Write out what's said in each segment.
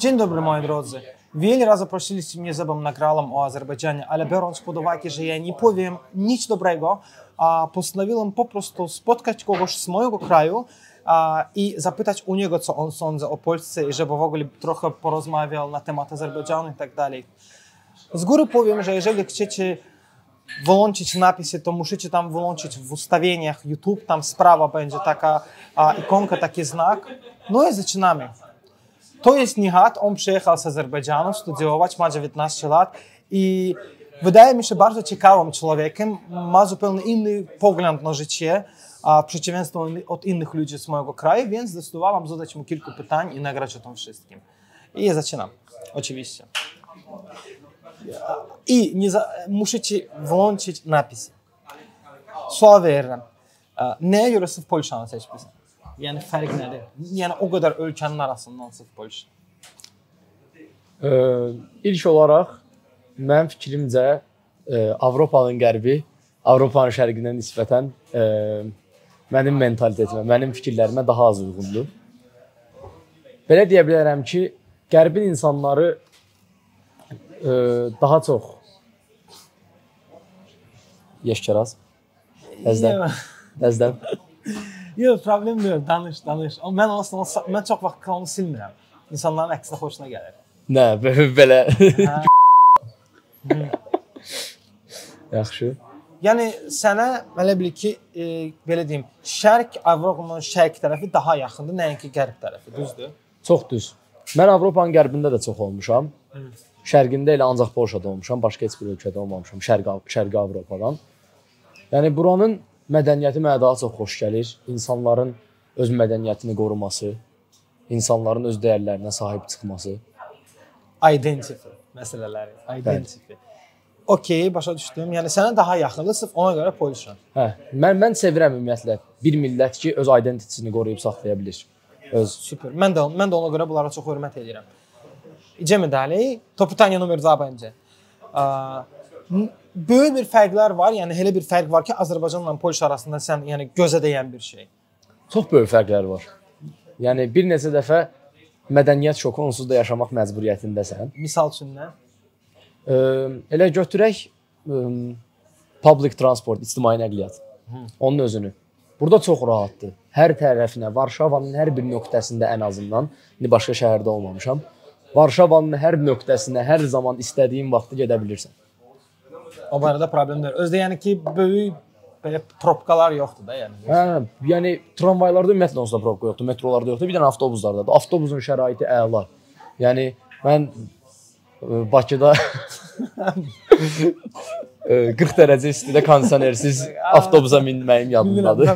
Dzień dobry, moi drodzy. Wiele razy prosiliście mnie, żebym nagrałem o Azerbejdżanie, ale biorąc pod uwagę, że ja nie powiem nic dobrego, postanowiłem po prostu spotkać kogoś z mojego kraju i zapytać u niego, co on sądzi o Polsce i żeby w ogóle trochę porozmawiał na temat Azerbejdżanu i tak dalej. Z góry powiem, że jeżeli chcecie wyłączyć napisy, to musicie tam wyłączyć w ustawieniach YouTube, tam sprawa będzie taka ikonka, taki znak. No i zaczynamy. To jest Nihat, on przyjechał z Azerbejdżanu studiować, ma 19 lat i wydaje mi się bardzo ciekawym człowiekiem, ma zupełnie inny pogląd na życie, w przeciwieństwie od innych ludzi z mojego kraju, więc zdecydowałem zadać mu kilka pytań i nagrać o tym wszystkim. I ja zaczynam, oczywiście. I musicie włączyć napisy. Sual verirəm. Neye göre sırf Polşanı seçmişsin? Yani fark nedir? Yani o kadar ülkenin arasından sırf Polşa. İlk olaraq, mənim fikrimcə Avropanın qərbi, Avropanın şərqinə nisbətən mənim mentalitetimə, mənim fikirlərimə daha az uyğundur. Belə deyə bilərəm ki, qərbin insanları daha çox Yeşkeraz. Dəzdən. Yox, problem deyil, danış. Mən çox vaxt onu silmirəm. İnsanların əksinə xoşuna gəlir. Nə, belə. Yaxşı. Yəni, sənə, elə bil ki, belə deyim, şərq, Avropanın şərq tərəfi daha yaxındır, nəinki qərb tərəfi, düzdür? Çox düz. Mən Avropanın qərbində də çox olmuşam. Şərqində elə ancaq Polşada olmuşam, başqa heç bir ölkədə olmamışam, şərqi Avropadan. Yəni, buranın mədəniyyəti mənə daha çox xoş gəlir. İnsanların öz mədəniyyətini qoruması, insanların öz dəyərlərinə sahib çıxması. Identity məsələləri, identity. Okey, başa düşdüm. Yəni, sənə daha yaxındır, sırf ona görə Polşa. Hə, mən sevirəm ümumiyyətlə bir millət ki, öz identitysini qoruyub saxlaya bilir. Süper. Mən də ona görə bunlara çox hörmət edirəm. İcəmi dəli, to pytanie numer 2 będzie. Böyük bir fərqlər var, yəni elə bir fərq var ki, Azərbaycanla Polşa arasında sən yəni gözə dəyən bir şey. Çox böyük fərqlər var. Yəni bir neçə dəfə mədəniyyət şoku onsuz da yaşamaq məcburiyyətindəsən. Misal üçün nə? Elə götürək public transport, ictimai nəqliyyat. Onun özünü. Burada çox rahatdır. Hər tərəfinə, Varşavanın hər bir nöqtəsində ən azından, indi başqa şəhərdə olmamışam, Varşavanın hər nöqtəsinə hər zaman istədiyin vaxtı gedə bilirsən. O barədə problem deyil. Özdə yəni ki, böyük belə probkalar yoxdur da yəni. Hə, yəni tramvaylarda ümumiyyətlə onsuz da probka yoxdur, metrolarda yoxdur, bir dənə avtobuslardadır. Avtobusun şəraiti əla. Yəni mən Bakıda 40 dərəcə istidə kondisionersiz avtobusa minməyim yadımdadır.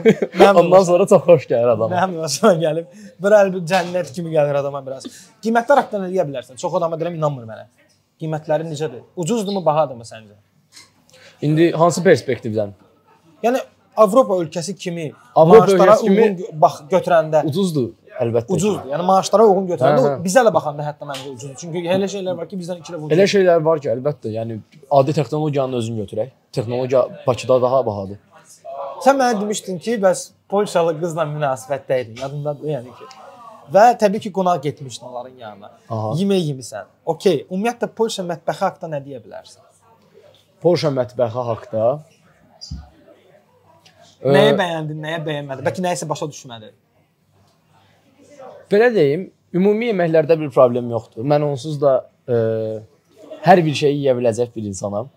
Ondan sonra çox xoş gəlir adama. Mənim başıma gəlib. Bir cənnət kimi gəlir adama biraz. Qiymətlər haqqında nə deyə bilərsən? Çox adama deyirəm, inanmır mənə. Qiymətləri necədir? Ucuzdurmu, bahadırmı səncə? İndi hansı perspektivdən? Yəni Avropa ölkəsi kimi maaşlara uyğun götürəndə ucuzdur, əlbəttə. Ucuzdur. Yəni maaşlara uyğun götürəndə bizə də baxanda hətta məncə ucuzdur. Çünki elə şeylər var ki, bizdən 2 dəfə ucuzdur. Elə şeylər var ki, əlbəttə. Yəni adi texnologiyanın özünü götürək. Texnologiya Bakıda daha bahadır. Sən mənə demişdin ki, bəs Polşalı qızla münasibətdə idin. Yadındadır yəni ki. Və təbii ki, qonaq getmişdin onların yanına. Yemək yemisən. Okey. Ümumiyyətlə Polşa mətbəxi haqqında nə deyə bilərsən? Polşa mətbəxi haqqında nəyə bəyəndin, nəyə bəyənmədin? Bəlkə nəyisə başa düşmədin? Belə deyim, ümumi yeməklərdə bir problem yoxdur. Mən onsuz da hər bir şeyi yeyə biləcək bir insanam.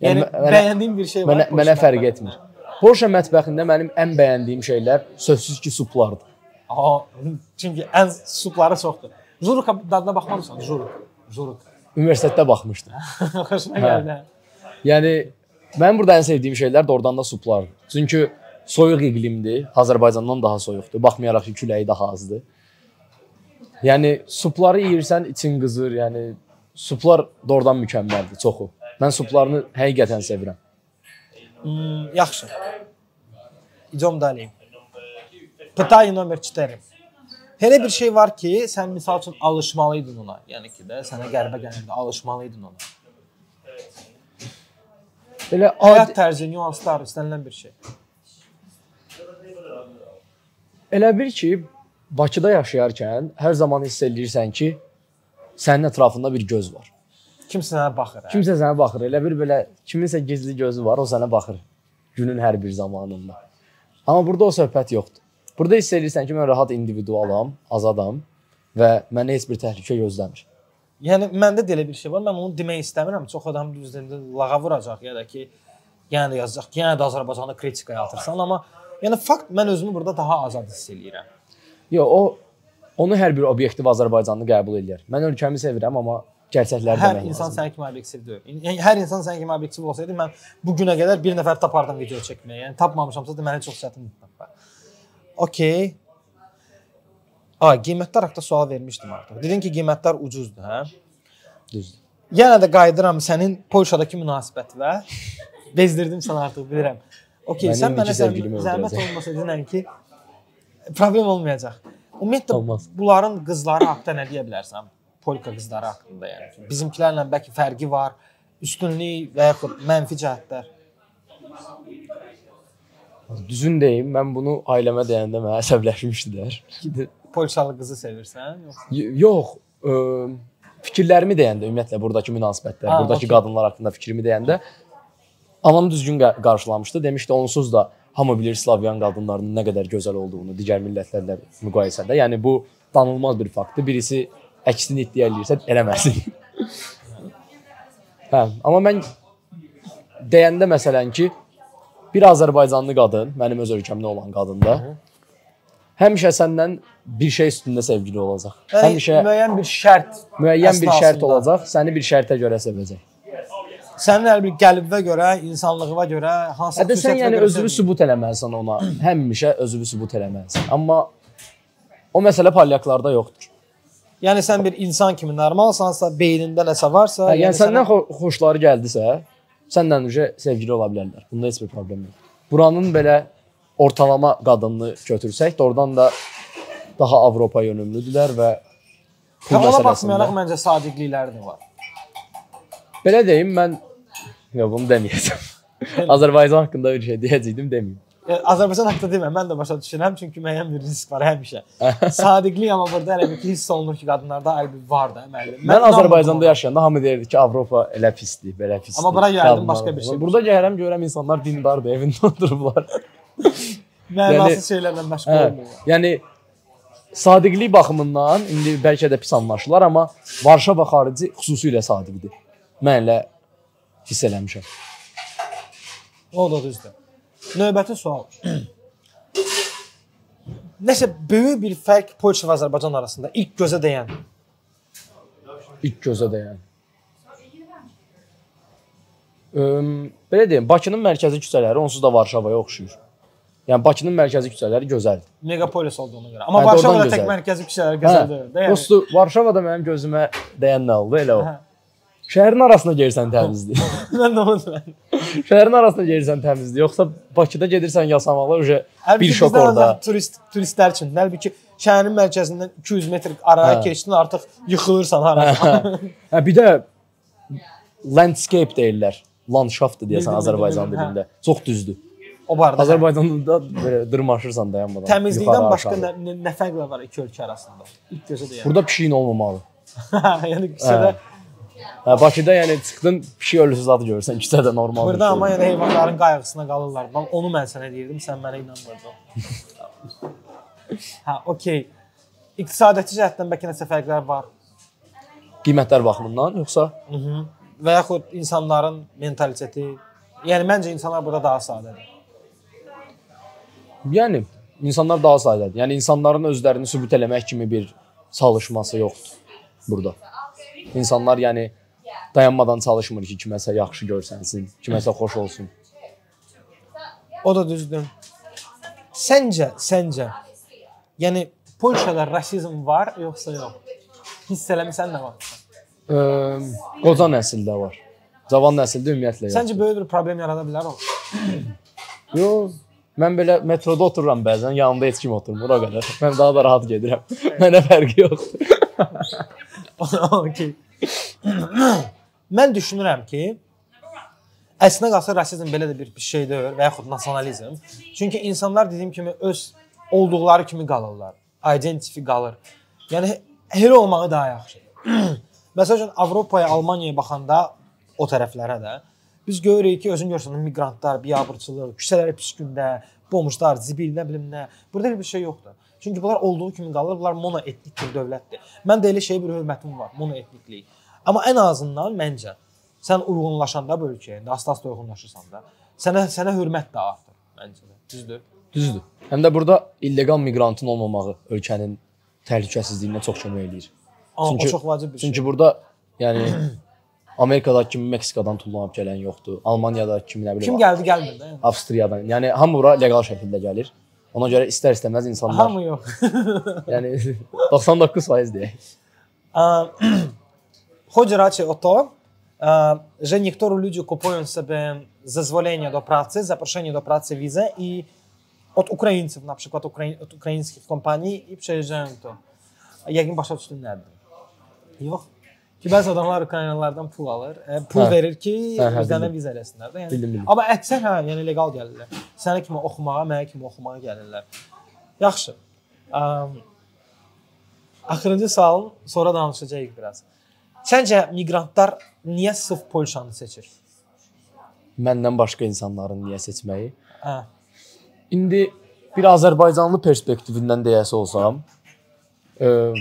Yəni bəyəndiyim bir şey var. Mənə fərq etmir. Polşa mətbəxində mənim ən bəyəndiyim şeylər sözsüz ki, suplardır. Çünki ən supları çoxdur. Juruk dadına baxmamısan? Juruk. Universitetdə baxmışdım. Xoşuna gəldi. Yəni mənim burada ən sevdiyim şeylər də oradan da suplardır. Çünki soyuq iqlimdir, Azərbaycandan daha soyuqdur. Baxmayaraq ki, küləyi daha azdır. Yəni supları yeyirsən, için qızır. Yəni suplar da oradan mükəmməldir, çoxu. Mən suplarını həqiqətən sevirəm. Yaxşı. İcom dalıyım. Pytanie numer 4. Elə bir şey var ki, sən misal üçün alışmalıydın ona. Yəni ki də sənə qərbə gəlirdi, alışmalıydın ona. Belə həyat tərzi, nüanslar, istənilən bir şey. Elə bir ki, Bakıda yaşayarkən hər zaman hiss edirsən ki, sənin ətrafında bir göz var. Kimsə sənə baxır. Kimsə sənə baxır. Elə bir belə kiminsə gizli gözü var, o sənə baxır günün hər bir zamanında. Amma burada o söhbət yoxdur. Burada hiss edirsən ki, mən rahat individualam, azadam və mənə heç bir təhlükə gözləmir. Yəni məndə də elə bir şey var. Mən onu demək istəmirəm. Çox adam düzdür, lağa vuracaq ya da ki, yenə də yazacaq ki, yenə də Azərbaycanı kritikaya atırsan, amma yəni fakt mən özümü burada daha azad hiss eləyirəm. Yox, onu hər bir obyektiv Azərbaycanlı qəbul edir. Mən ölkəmi sevirəm, amma gerçəkləri hər insan sənin kimi obyektiv deyil. Yəni hər insan sənin kimi obyektiv olsaydı mən bu günə qədər bir nəfər tapardım video çəkməyə. Yəni tapmamışamsa da mənə çox çətindir tapmaq. Okay. Qiymətlər haqqında sual vermişdim artıq. Dedin ki, qiymətlər ucuzdur, hə? Düzdür. Yenə də qayıdıram sənin Polşadakı münasibətlə. Bezdirdim səni artıq bilirəm. Okay, sən mənə zəhmət olmasa denən ki, problem olmayacaq. Ümumiyyətlə bunların qızları haqqında nə deyə bilərsən? Polka qızları haqqında yəni ki, bizimkilərlə bəlkə fərqi var, üstünlük və yaxud mənfi cəhətlər. Düzün deyim, mən bunu ailəmə deyəndə mənə əsəbləşmişdilər. Polşalı qızı sevirsən? Yox, fikirlərimi deyəndə, ümumiyyətlə buradakı münasibətlər, buradakı qadınlar haqqında fikrimi deyəndə anam düzgün qarşılamışdı. Demişdi, onsuz da hamı bilir Slavyan qadınlarının nə qədər gözəl olduğunu digər millətlərlə müqayisədə. Yəni bu danılmaz bir faktdır. Birisi əksini iddia edirsə eləməsin. Hə, amma mən deyəndə məsələn ki, bir Azərbaycanlı qadın, mənim öz ölkəmdə olan qadın da, həmişə səndən bir şey üstündə sevgili olacaq. Həmişə müəyyən bir şərt olacaq, səni bir şərtə görə sevəcək. Sənin elə bir qəlbə görə, insanlığına görə, hansı xüsusiyyətinə görə sən yəni özünü sübut eləməlisən ona. Həmişə özünü sübut eləməlisən. Amma o məsələ polyaklarda yoxdur. Yəni sən bir insan kimi normalsansa, beynində nəsə varsa, yəni səndən xoşları gəldisə, səndən sevgili ola bilərlər. Bunda heç bir problem yox. Buranın belə ortalama qadınını götürsək, oradan da daha Avropa yönümlüdürlər və pul məsələsində. Ona baxmayaraq məncə sadiqlikləri də var. Belə deyim, mən bunu deməyəcəm. Azərbaycan haqqında bir şey deyəcəkdim, deməyim. Azərbaycan haqqında deməm, mən də başa düşürəm, çünki müəyyən bir risk var həmişə. Sadiqlik amma burada elə bir ki, hiss olunur ki, qadınlarda elə bir var da. Mən Azərbaycanda yaşayanda hamı deyirdi ki, Avropa elə pisdir, belə pisdir. Amma bura gəldim, başqa bir şey. Burada gəlirəm, görürəm insanlar dindardır, evində oturublar. Mənasız şeylərlə məşğul olmurlar. Yəni, sadiqlik baxımından indi bəlkə də pis anlaşılar, amma Varşava xarici xüsusilə sadiqdir. Mən elə hiss eləmişəm. O da düzdür. Növbəti sual. Nəsə böyük bir fərq Polşa və Azərbaycan arasında ilk gözə dəyən. İlk gözə dəyən. Belə deyim, Bakının mərkəzi küçələri onsuz da Varşavaya oxşuyur. Yəni Bakının mərkəzi küçələri gözəldir. Megapolis olduğuna görə. Amma Varşavada tək mərkəzi küçələri gözəl deyil. Dostu, Varşavada mənim gözümə dəyən nə oldu? Elə o. Şəhərin arasına gelirsən təmizdir. Mən də onu deyirəm. Şəhərin arasına gelirsən təmizdir. Yoxsa Bakıda gedirsən yasamağa bir şok orada. Turistlər üçün. Halbuki şəhərin mərkəzindən 200 metr araya keçdin, artıq yıxılırsan harasa. Bir də landscape deyirlər. Landşaftdır deyəsən Azərbaycan dilində. Çox düzdür. O barədə. Azərbaycanda belə dırmaşırsan dayanmadan. Təmizlikdən başqa nə fərqlər var iki ölkə arasında? İlk gözə deyəm. Burada pişiyin olmamalı. Yəni küçədə Bakıda yəni çıxdın pişik ölüsü zadı görürsən, küçədə normal. Burada amma yəni heyvanların qayğısına qalırlar. Onu mən sənə deyirdim, sən mənə inanmırdın. Hə, okey. İqtisadiyyatçı cəhətdən bəlkə nəsə fərqlər var. Qiymətlər baxımından yoxsa? Və yaxud insanların mentaliteti. Yəni məncə insanlar burada daha sadədir. Yəni insanlar daha sadədir. Yəni insanların özlərini sübut eləmək kimi bir çalışması yoxdur burada. İnsanlar yəni dayanmadan çalışmır ki, kiməsə yaxşı görsənsin, kiməsə xoş olsun. O da düzdür. Səncə, yəni Polşada rasizm var, yoxsa yox? Hiss eləmirsən nə var? Qoca nəsildə var. Cavan nəsildə ümumiyyətlə yox. Səncə böyük bir problem yarada bilər o? Yox. Mən belə metroda otururam bəzən, yanımda heç kim oturmur, o qədər. Mən daha da rahat gedirəm. Mənə fərqi yoxdur. Okay. Mən düşünürəm ki, əslində qalsa rasizm belə də bir şey deyil və yaxud nasionalizm. Çünki insanlar dediyim kimi öz olduqları kimi qalırlar. Identity qalır. Yəni elə olmağı daha yaxşı. Məsələn, Avropaya, Almaniyaya baxanda o tərəflərə də biz görürük ki, özün görsən miqrantlar, biabırçılıq, küçələrə pis gündə, bomjlar, zibil, nə bilim nə. Burada bir şey yoxdur. Çünki bunlar olduğu kimi qalır, bunlar monoetnik bir dövlətdir. Mən də elə şeyə bir hörmətim var, monoetniklik. Amma ən azından məncə sən uyğunlaşanda bu ölkəyə, asta-asta uyğunlaşırsan da, sənə hörmət də artır məncə də. Düzdür? Düzdür. Həm də burada illegal miqrantın olmamağı ölkənin təhlükəsizliyinə çox kömək eləyir. O çox vacib bir şey. Çünki burada yəni Amerikadakı kimi Meksikadan tullanıb gələn yoxdur. Almaniyadakı kimi nə bilim. Kim gəldi, gəlmir. Avstriyadan. Yəni hamı bura legal şəkildə gəlir. Ona görə istər-istəməz insanlar. Hamı yox. Yəni 99% deyək. Chodzi raczej o to, że niektórzy ludzie kupują sobie zezwolenie do pracy, zaproszenie do pracy, wizę i od Ukraińców, na przykład od ukraińskich kompanii i przejeżdżają to. Yəqin başa düşdün nədir? Yox. Ki bəzi adamlar Ukraynalılardan pul alır, pul verir ki, bizdən viza eləsinlər də. Yəni, amma əksər yəni legal gəlirlər. Sənə kimi oxumağa, mənə kimi oxumağa gəlirlər. Yaxşı. Axırıncı sualın sonra danışacağıq biraz. Səncə miqrantlar niyə sırf Polşanı seçir? Məndən başqa insanların niyə seçməyi? Hə. İndi bir Azərbaycanlı perspektivindən deyəsi olsam,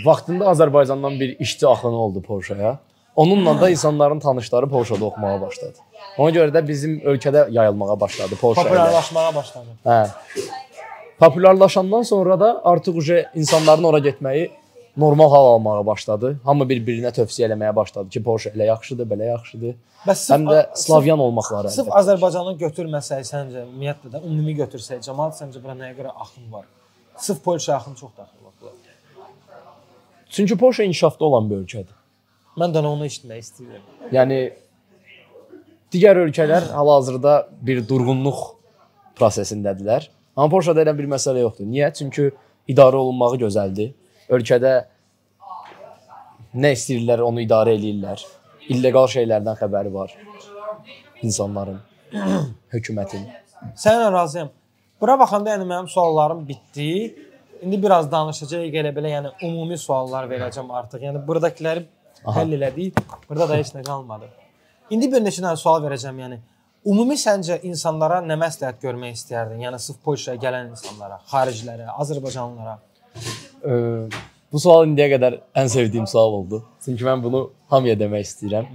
vaxtında Azərbaycandan bir işçi axını oldu Polşaya. Onunla da insanların tanışları Polşada oxumağa başladı. Ona görə də bizim ölkədə yayılmağa başladı Polşa ilə. Popularlaşmağa başladı. Hə. Popularlaşandan sonra da artıq insanların ora getməyi normal hal almağa başladı. Hamı bir-birinə tövsiyə eləməyə başladı ki, Polşa elə yaxşıdır, belə yaxşıdır. Həm də Slavyan olmaqları. Sırf Azərbaycanı götürməsək səncə, ümumiyyətlə də ümumi götürsək, cəmaət səncə bura nəyə görə axın var? Sırf Polşa axını çox daxil olur. Çünki Polşa inkişafda olan bir ölkədir. Mən də onu eşitmək istəyirəm. Yəni digər ölkələr hal-hazırda bir durğunluq prosesindədirlər. Amma Polşada elə bir məsələ yoxdur. Niyə? Çünki idarə olunmağı gözəldir. Ölkədə nə istəyirlər, onu idarə eləyirlər. İllegal şeylərdən xəbəri var insanların, hökumətin. Sənə razıyam. Bura baxanda yəni mənim suallarım bitdi. İndi biraz danışacağıq elə belə, yəni ümumi suallar verəcəm artıq. Yəni buradakiləri həll elədik. Burada da heç nə qalmadı. İndi bir neçə dənə sual verəcəm, yəni ümumi səncə insanlara nə məsləhət görmək istəyərdin? Yəni sırf Polşaya gələn insanlara, xaricilərə, Azərbaycanlılara. Bu sual indiyə qədər ən sevdiyim sual oldu. Çünki mən bunu hamıya demək istəyirəm.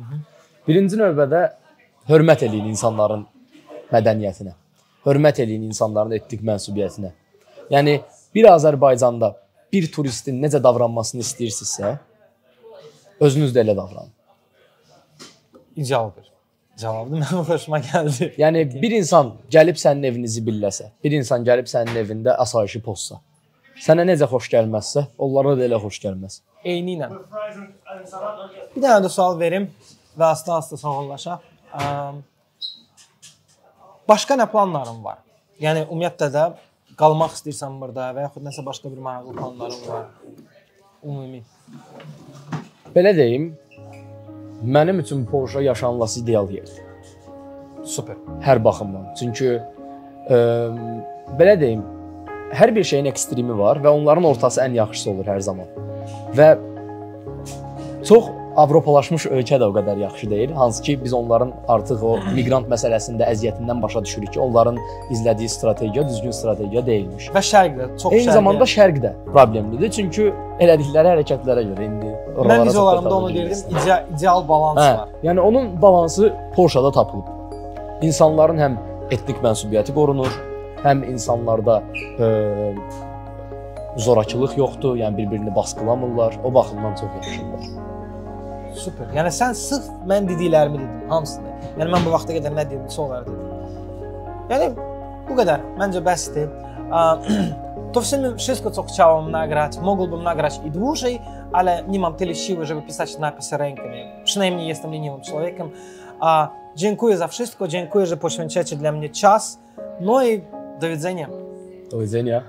Birinci növbədə hörmət eləyin insanların mədəniyyətinə. Hörmət eləyin insanların etnik mənsubiyyətinə. Yəni bir Azərbaycanda bir turistin necə davranmasını istəyirsinizsə, özünüz də elə davranın. İdeal bir cavabdır. Mənim xoşuma gəldi. Yəni bir insan gəlib sənin evinizi billəsə, bir insan gəlib sənin evində asayişi pozsa, sənə necə xoş gəlməzsə, onlara da elə xoş gəlməz. Eynilə. Bir dənə də sual verim və asta-asta sağollaşaq. Başqa nə planların var? Yəni ümumiyyətlə də qalmaq istəyirsən burada və yaxud nəsə başqa bir maraqlı planların var? Ümumi. Belə deyim, mənim üçün Polşa yaşanılası ideal yerdir. Super. Hər baxımdan. Çünki belə deyim, hər bir şeyin ekstremi var və onların ortası ən yaxşısı olur hər zaman. Və çox Avropalaşmış ölkə də o qədər yaxşı deyil. Hansı ki, biz onların artıq o miqrant məsələsində əziyyətindən başa düşürük ki, onların izlədiyi strategiya düzgün strategiya deyilmiş. Və şərqdə, çox şərqdə. Eyni zamanda şərq də problemlidir. Çünki elədikləri hərəkətlərə görə indi oralara mən videolarımda onu deyirdim, ideal balans var. Yəni onun balansı Polşada tapılıb. İnsanların həm etnik mənsubiyyəti qorunur, həm insanlarda zorakılıq yoxdur, yəni bir-birini baskılamırlar. O baxımdan çox yaxşıdır. Super. Yəni sən sırf mən dediklərimi dedin, hamısını. Yəni mən bu vaxta qədər nə dedimsə onları dedim. Yəni bu qədər. Məncə bəsdir. To w sumie wszystko, co chciałem nagrać. Mógłbym nagrać i dłużej, ale nie mam tyle siły, żeby pisać napisy ręką. Przynajmniej jestem leniwym człowiekiem. Dziękuję za wszystko. Dziękuję, że poświęcacie dla mnie czas. No i do widzenia. Do widzenia.